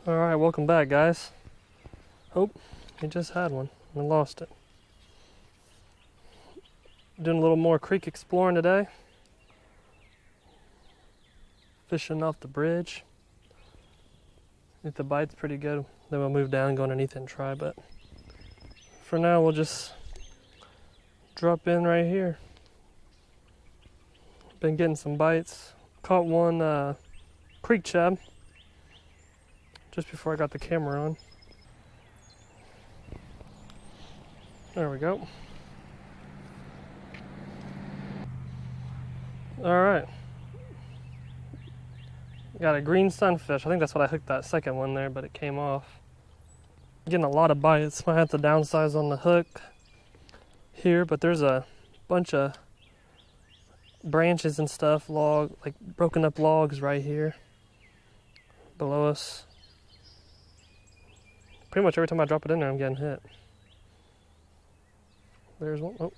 Alright, welcome back, guys. Oh, we just had one. We lost it. Doing a little more creek exploring today. Fishing off the bridge. If the bite's pretty good, then we'll move down and go underneath it and try, but for now we'll just drop in right here. Been getting some bites. Caught one creek chub just before I got the camera on. There we go. Alright. Got a green sunfish. I think that's what I hooked that second one there, but it came off. Getting a lot of bites. Might have to downsize on the hook here, but there's a bunch of branches and stuff, like broken up logs right here below us. Pretty much every time I drop it in there, I'm getting hit. There's one. Oh.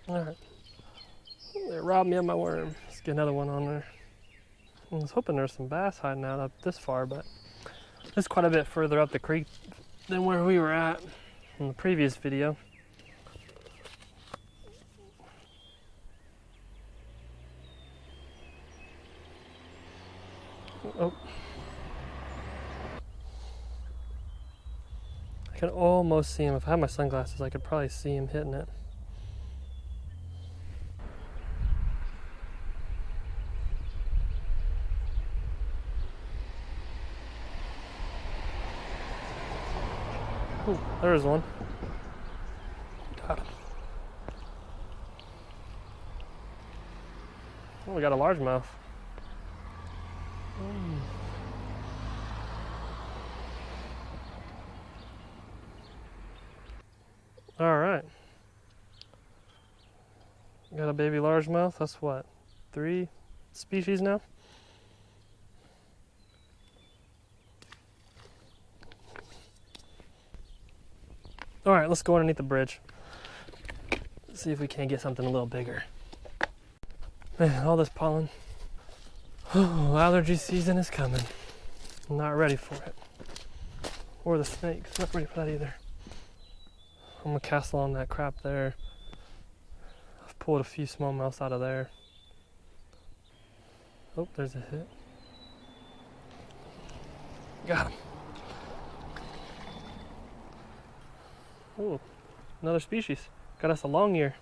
Alright. They robbed me of my worm. Let's get another one on there. I was hoping there's some bass hiding out up this far, but it's quite a bit further up the creek than where we were at in the previous video. Oh. I can almost see him. If I had my sunglasses, I could probably see him hitting it. Ooh, there's one. Got him. Oh, we got a largemouth. All right. Got a baby largemouth. That's what, 3 species now? All right, let's go underneath the bridge. See if we can't get something a little bigger. Man, all this pollen. Oh, allergy season is coming. I'm not ready for it. Or the snakes, not ready for that either. I'm gonna cast along that crap there. I've pulled a few smallmouths out of there. Oh, there's a hit. Got him. Oh, another species. Got us a long ear.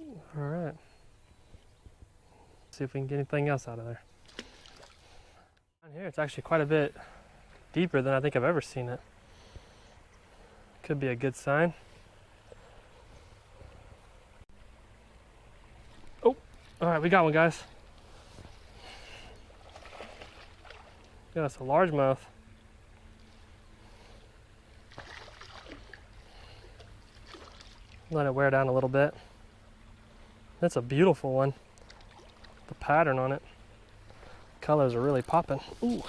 All right. See if we can get anything else out of there. Down here, it's actually quite a bit deeper than I think I've ever seen it. Could be a good sign. Oh, all right, we got one, guys. Got us a largemouth. Let it wear down a little bit. That's a beautiful one. The pattern on it. Colors are really popping. Ooh.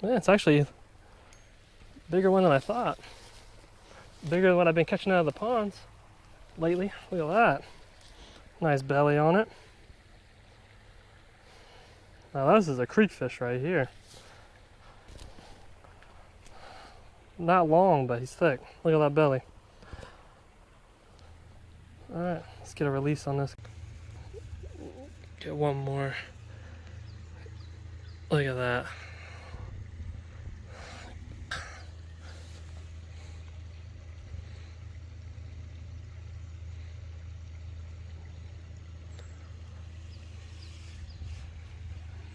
Man, it's actually a bigger one than I thought. Bigger than what I've been catching out of the ponds lately. Look at that. Nice belly on it. Now this is a creek fish right here. Not long, but he's thick. Look at that belly. Alright, let's get a release on this. Get one more. Look at that.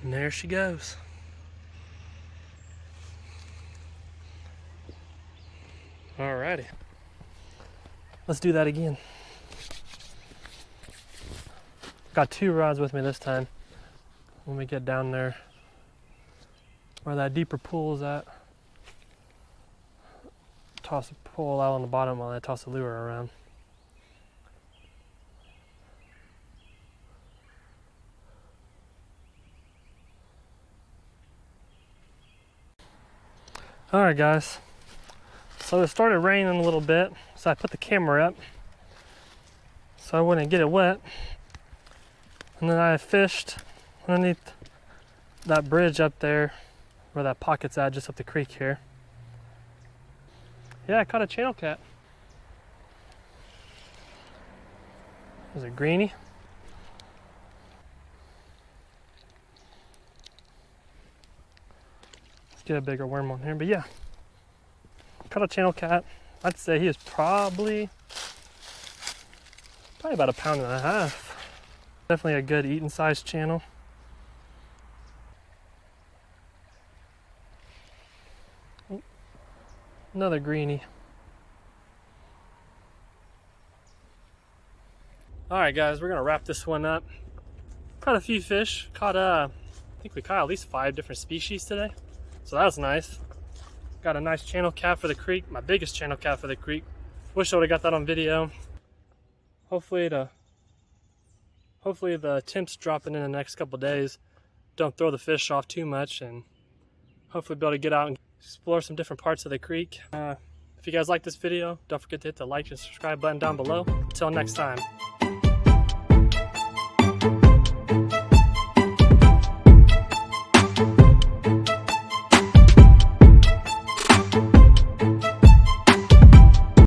And there she goes. Alrighty. Let's do that again. Got 2 rods with me this time. When we get down there where that deeper pool is at, toss the pole out on the bottom while I toss the lure around. Alright guys, so it started raining a little bit, so I put the camera up so I wouldn't get it wet. And then I fished underneath that bridge up there where that pocket's at, just up the creek here. Yeah, I caught a channel cat. It was a greenie. Let's get a bigger worm on here, but yeah. Caught a channel cat. I'd say he is probably about 1.5 pounds. Definitely a good eating size channel. Another greenie. All right, guys, we're gonna wrap this one up. Caught a few fish. Caught I think we caught at least 5 different species today, so that was nice. Got a nice channel cat for the creek, my biggest channel cat for the creek. Wish I would have got that on video. Hopefully the temps dropping in the next couple days don't throw the fish off too much, and hopefully be able to get out and explore some different parts of the creek. If you guys like this video, don't forget to hit the like and subscribe button down below. Until next time.